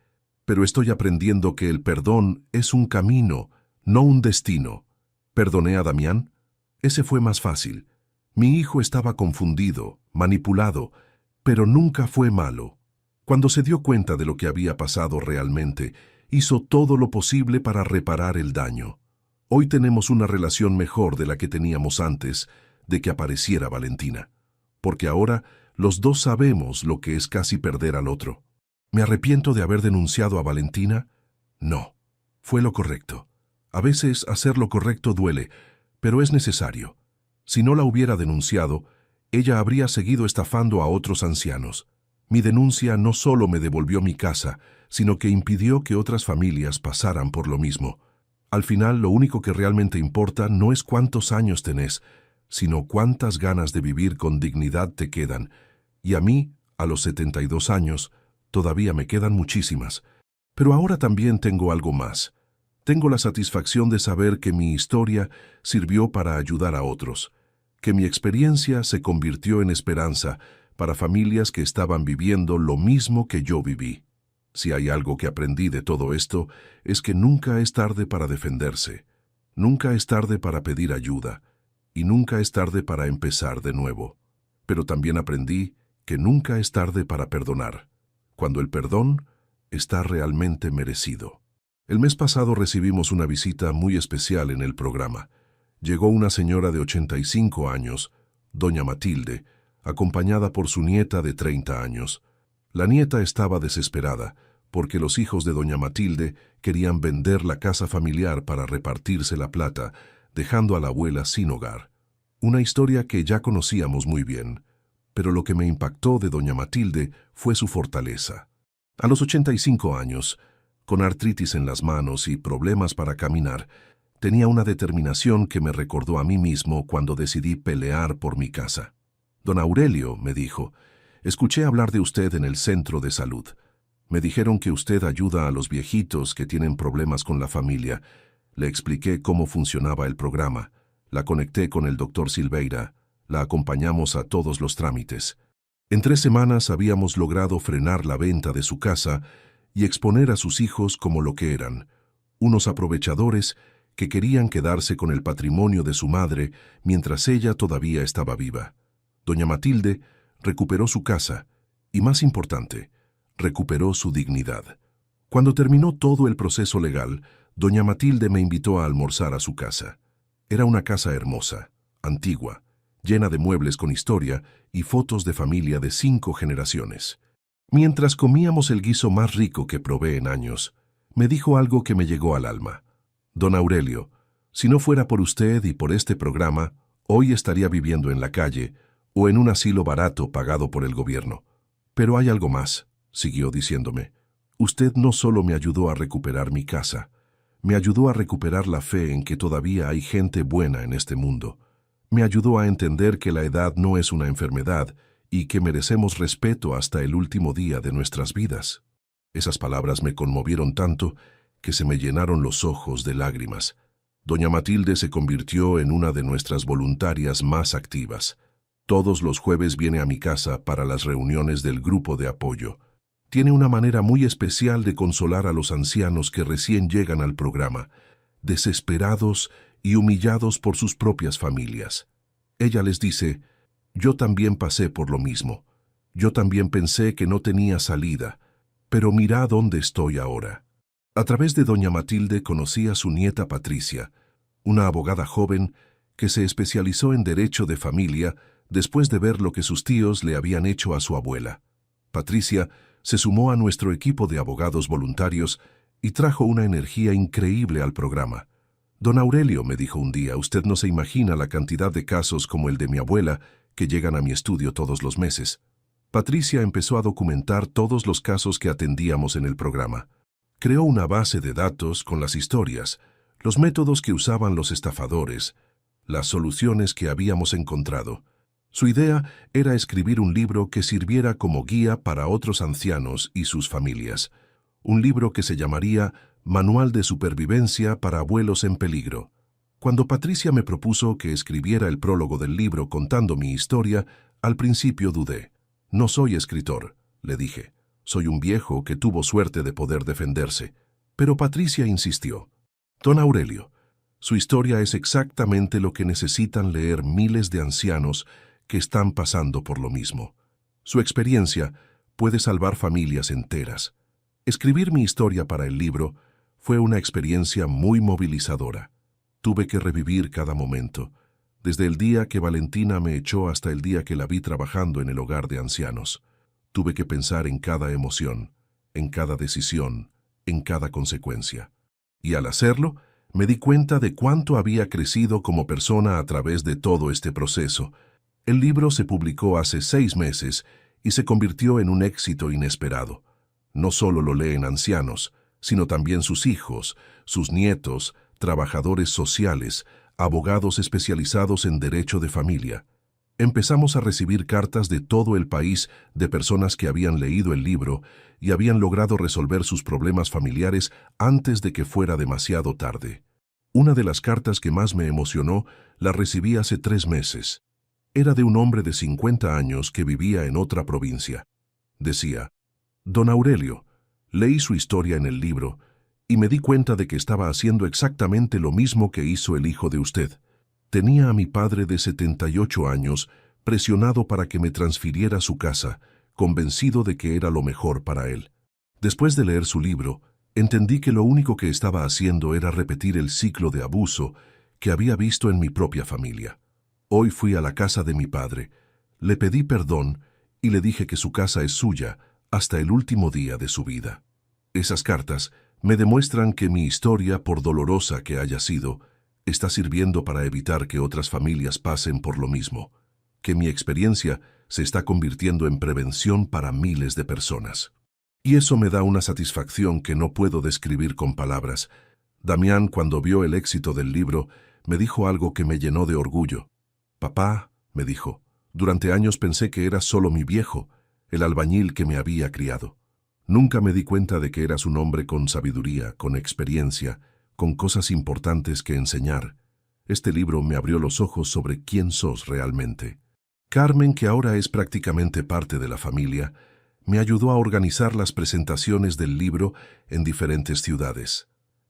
pero estoy aprendiendo que el perdón es un camino, no un destino. ¿Perdoné a Damián? Ese fue más fácil. Mi hijo estaba confundido, manipulado, pero nunca fue malo. Cuando se dio cuenta de lo que había pasado realmente, hizo todo lo posible para reparar el daño. Hoy tenemos una relación mejor de la que teníamos antes de que apareciera Valentina, porque ahora los dos sabemos lo que es casi perder al otro. ¿Me arrepiento de haber denunciado a Valentina? No, fue lo correcto. A veces hacer lo correcto duele, pero es necesario. Si no la hubiera denunciado, ella habría seguido estafando a otros ancianos. Mi denuncia no solo me devolvió mi casa, sino que impidió que otras familias pasaran por lo mismo. Al final, lo único que realmente importa no es cuántos años tenés, sino cuántas ganas de vivir con dignidad te quedan. Y a mí, a los 72 años, todavía me quedan muchísimas. Pero ahora también tengo algo más. Tengo la satisfacción de saber que mi historia sirvió para ayudar a otros, que mi experiencia se convirtió en esperanza para familias que estaban viviendo lo mismo que yo viví. Si hay algo que aprendí de todo esto, es que nunca es tarde para defenderse, nunca es tarde para pedir ayuda, y nunca es tarde para empezar de nuevo. Pero también aprendí que nunca es tarde para perdonar, cuando el perdón está realmente merecido. El mes pasado recibimos una visita muy especial en el programa. Llegó una señora de 85 años, doña Matilde, acompañada por su nieta de 30 años. La nieta estaba desesperada, porque los hijos de doña Matilde querían vender la casa familiar para repartirse la plata, dejando a la abuela sin hogar. Una historia que ya conocíamos muy bien, pero lo que me impactó de doña Matilde fue su fortaleza. A los 85 años, con artritis en las manos y problemas para caminar, tenía una determinación que me recordó a mí mismo cuando decidí pelear por mi casa. Don Aurelio, me dijo, escuché hablar de usted en el centro de salud. Me dijeron que usted ayuda a los viejitos que tienen problemas con la familia. Le expliqué cómo funcionaba el programa. La conecté con el doctor Silveira. La acompañamos a todos los trámites. En 3 semanas habíamos logrado frenar la venta de su casa y exponer a sus hijos como lo que eran, unos aprovechadores que querían quedarse con el patrimonio de su madre mientras ella todavía estaba viva. Doña Matilde recuperó su casa y, más importante, recuperó su dignidad. Cuando terminó todo el proceso legal, doña Matilde me invitó a almorzar a su casa. Era una casa hermosa, antigua, llena de muebles con historia y fotos de familia de 5 generaciones. Mientras comíamos el guiso más rico que probé en años, me dijo algo que me llegó al alma. Don Aurelio, si no fuera por usted y por este programa, hoy estaría viviendo en la calle o en un asilo barato pagado por el gobierno. Pero hay algo más, siguió diciéndome. Usted no solo me ayudó a recuperar mi casa, me ayudó a recuperar la fe en que todavía hay gente buena en este mundo. Me ayudó a entender que la edad no es una enfermedad y que merecemos respeto hasta el último día de nuestras vidas. Esas palabras me conmovieron tanto que se me llenaron los ojos de lágrimas. Doña Matilde se convirtió en una de nuestras voluntarias más activas. Todos los jueves viene a mi casa para las reuniones del grupo de apoyo. Tiene una manera muy especial de consolar a los ancianos que recién llegan al programa, desesperados y humillados por sus propias familias. Ella les dice: yo también pasé por lo mismo. Yo también pensé que no tenía salida, pero mirá dónde estoy ahora. A través de doña Matilde conocí a su nieta Patricia, una abogada joven que se especializó en derecho de familia después de ver lo que sus tíos le habían hecho a su abuela. Patricia se sumó a nuestro equipo de abogados voluntarios y trajo una energía increíble al programa. Don Aurelio, me dijo un día, usted no se imagina la cantidad de casos como el de mi abuela que llegan a mi estudio todos los meses. Patricia empezó a documentar todos los casos que atendíamos en el programa. Creó una base de datos con las historias, los métodos que usaban los estafadores, las soluciones que habíamos encontrado. Su idea era escribir un libro que sirviera como guía para otros ancianos y sus familias. Un libro que se llamaría Manual de Supervivencia para Abuelos en Peligro. Cuando Patricia me propuso que escribiera el prólogo del libro contando mi historia, al principio dudé. No soy escritor, le dije. Soy un viejo que tuvo suerte de poder defenderse. Pero Patricia insistió. Don Aurelio, su historia es exactamente lo que necesitan leer miles de ancianos que están pasando por lo mismo. Su experiencia puede salvar familias enteras. Escribir mi historia para el libro fue una experiencia muy movilizadora. Tuve que revivir cada momento, desde el día que Valentina me echó hasta el día que la vi trabajando en el hogar de ancianos. Tuve que pensar en cada emoción, en cada decisión, en cada consecuencia. Y al hacerlo, me di cuenta de cuánto había crecido como persona a través de todo este proceso. El libro se publicó hace 6 meses y se convirtió en un éxito inesperado. No solo lo leen ancianos, sino también sus hijos, sus nietos, trabajadores sociales, abogados especializados en derecho de familia. Empezamos a recibir cartas de todo el país de personas que habían leído el libro y habían logrado resolver sus problemas familiares antes de que fuera demasiado tarde. Una de las cartas que más me emocionó la recibí hace 3 meses. Era de un hombre de 50 años que vivía en otra provincia. Decía: Don Aurelio, leí su historia en el libro y me di cuenta de que estaba haciendo exactamente lo mismo que hizo el hijo de usted. Tenía a mi padre de 78 años presionado para que me transfiriera a su casa, convencido de que era lo mejor para él. Después de leer su libro, entendí que lo único que estaba haciendo era repetir el ciclo de abuso que había visto en mi propia familia. Hoy fui a la casa de mi padre, le pedí perdón y le dije que su casa es suya hasta el último día de su vida. Esas cartas me demuestran que mi historia, por dolorosa que haya sido, está sirviendo para evitar que otras familias pasen por lo mismo, que mi experiencia se está convirtiendo en prevención para miles de personas. Y eso me da una satisfacción que no puedo describir con palabras. Damián, cuando vio el éxito del libro, me dijo algo que me llenó de orgullo. Papá, me dijo, durante años pensé que eras solo mi viejo, el albañil que me había criado. Nunca me di cuenta de que eras un hombre con sabiduría, con experiencia, con cosas importantes que enseñar. Este libro me abrió los ojos sobre quién sos realmente. Carmen, que ahora es prácticamente parte de la familia, me ayudó a organizar las presentaciones del libro en diferentes ciudades.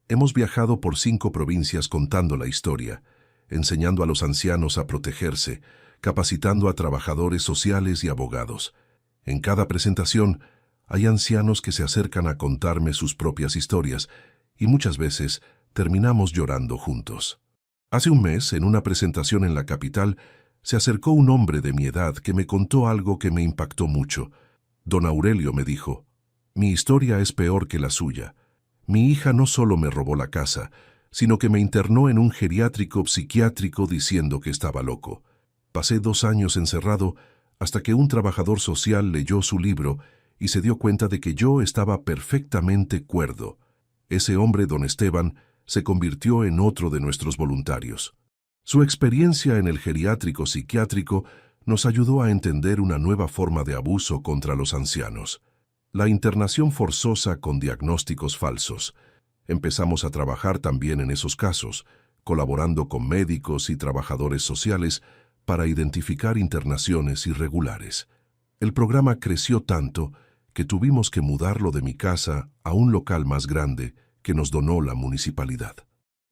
Hemos viajado por 5 provincias contando la historia, enseñando a los ancianos a protegerse, capacitando a trabajadores sociales y abogados. En cada presentación hay ancianos que se acercan a contarme sus propias historias y muchas veces terminamos llorando juntos. Hace un mes, en una presentación en la capital, se acercó un hombre de mi edad que me contó algo que me impactó mucho. Don Aurelio, me dijo, mi historia es peor que la suya. Mi hija no solo me robó la casa, sino que me internó en un geriátrico psiquiátrico diciendo que estaba loco. Pasé 2 años encerrado hasta que un trabajador social leyó su libro y se dio cuenta de que yo estaba perfectamente cuerdo. Ese hombre, don Esteban, se convirtió en otro de nuestros voluntarios. Su experiencia en el geriátrico psiquiátrico nos ayudó a entender una nueva forma de abuso contra los ancianos: la internación forzosa con diagnósticos falsos. Empezamos a trabajar también en esos casos, colaborando con médicos y trabajadores sociales para identificar internaciones irregulares. El programa creció tanto que tuvimos que mudarlo de mi casa a un local más grande que nos donó la municipalidad.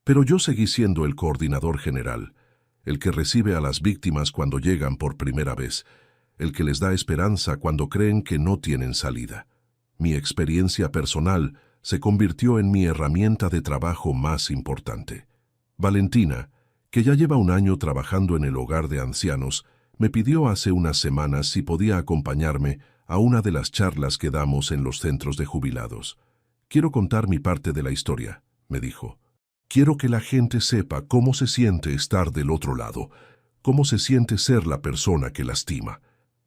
Pero yo seguí siendo el coordinador general, el que recibe a las víctimas cuando llegan por primera vez, el que les da esperanza cuando creen que no tienen salida. Mi experiencia personal se convirtió en mi herramienta de trabajo más importante. Valentina, que ya lleva un año trabajando en el hogar de ancianos, me pidió hace unas semanas si podía acompañarme a una de las charlas que damos en los centros de jubilados. «Quiero contar mi parte de la historia», me dijo. «Quiero que la gente sepa cómo se siente estar del otro lado, cómo se siente ser la persona que lastima.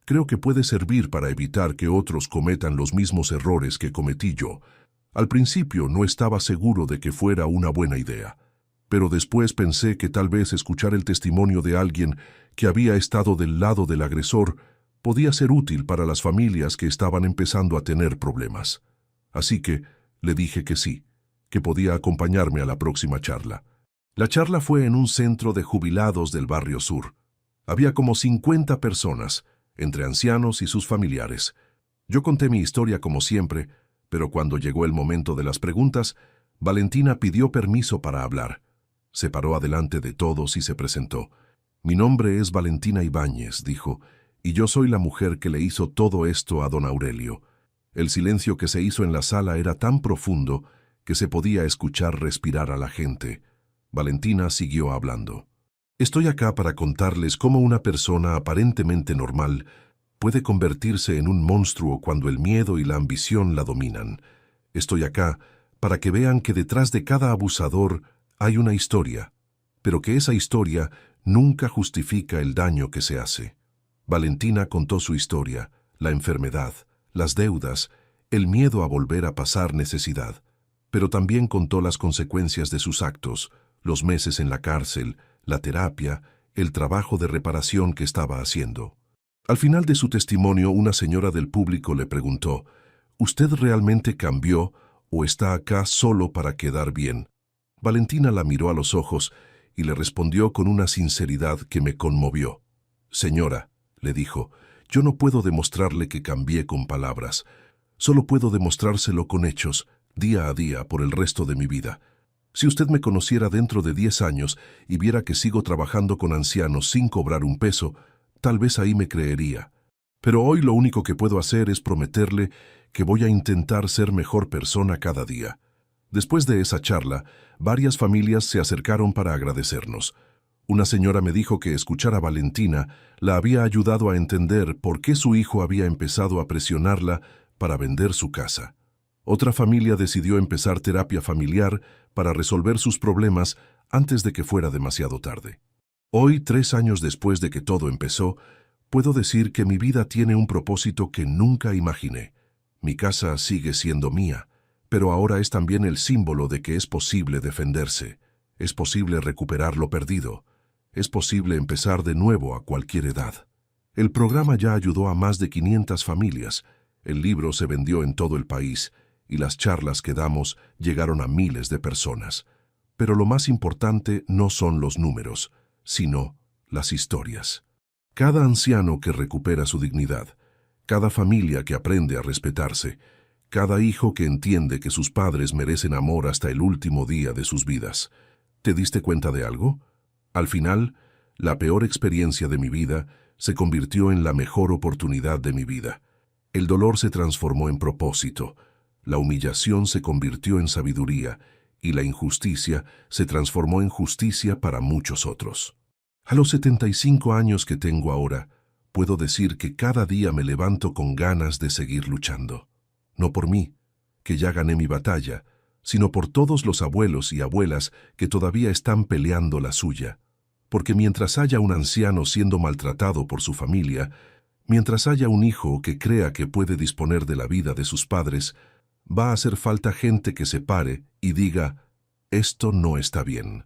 Creo que puede servir para evitar que otros cometan los mismos errores que cometí yo. Al principio no estaba seguro de que fuera una buena idea, pero después pensé que tal vez escuchar el testimonio de alguien que había estado del lado del agresor podía ser útil para las familias que estaban empezando a tener problemas. Así que le dije que sí, que podía acompañarme a la próxima charla. La charla fue en un centro de jubilados del barrio sur. Había como 50 personas, entre ancianos y sus familiares. Yo conté mi historia como siempre, pero cuando llegó el momento de las preguntas, Valentina pidió permiso para hablar. Se paró adelante de todos y se presentó. «Mi nombre es Valentina Ibáñez», dijo, «y yo soy la mujer que le hizo todo esto a don Aurelio». El silencio que se hizo en la sala era tan profundo que se podía escuchar respirar a la gente. Valentina siguió hablando. «Estoy acá para contarles cómo una persona aparentemente normal puede convertirse en un monstruo cuando el miedo y la ambición la dominan. Estoy acá para que vean que detrás de cada abusador hay una historia, pero que esa historia nunca justifica el daño que se hace». Valentina contó su historia, la enfermedad, las deudas, el miedo a volver a pasar necesidad, pero también contó las consecuencias de sus actos, los meses en la cárcel, la terapia, el trabajo de reparación que estaba haciendo. Al final de su testimonio, una señora del público le preguntó, «¿Usted realmente cambió o está acá solo para quedar bien?» Valentina la miró a los ojos y le respondió con una sinceridad que me conmovió. «Señora», le dijo, «yo no puedo demostrarle que cambié con palabras. Solo puedo demostrárselo con hechos, día a día, por el resto de mi vida. Si usted me conociera dentro de 10 años y viera que sigo trabajando con ancianos sin cobrar un peso, tal vez ahí me creería. Pero hoy lo único que puedo hacer es prometerle que voy a intentar ser mejor persona cada día». Después de esa charla, varias familias se acercaron para agradecernos. Una señora me dijo que escuchar a Valentina la había ayudado a entender por qué su hijo había empezado a presionarla para vender su casa. Otra familia decidió empezar terapia familiar para resolver sus problemas antes de que fuera demasiado tarde. Hoy, 3 años después de que todo empezó, puedo decir que mi vida tiene un propósito que nunca imaginé. Mi casa sigue siendo mía, pero ahora es también el símbolo de que es posible defenderse, es posible recuperar lo perdido, es posible empezar de nuevo a cualquier edad. El programa ya ayudó a más de 500 familias, el libro se vendió en todo el país y las charlas que damos llegaron a miles de personas. Pero lo más importante no son los números, sino las historias. Cada anciano que recupera su dignidad, cada familia que aprende a respetarse, cada hijo que entiende que sus padres merecen amor hasta el último día de sus vidas. ¿Te diste cuenta de algo? Al final, la peor experiencia de mi vida se convirtió en la mejor oportunidad de mi vida. El dolor se transformó en propósito, la humillación se convirtió en sabiduría y la injusticia se transformó en justicia para muchos otros. A los 75 años que tengo ahora, puedo decir que cada día me levanto con ganas de seguir luchando. No por mí, que ya gané mi batalla, sino por todos los abuelos y abuelas que todavía están peleando la suya. Porque mientras haya un anciano siendo maltratado por su familia, mientras haya un hijo que crea que puede disponer de la vida de sus padres, va a hacer falta gente que se pare y diga, esto no está bien.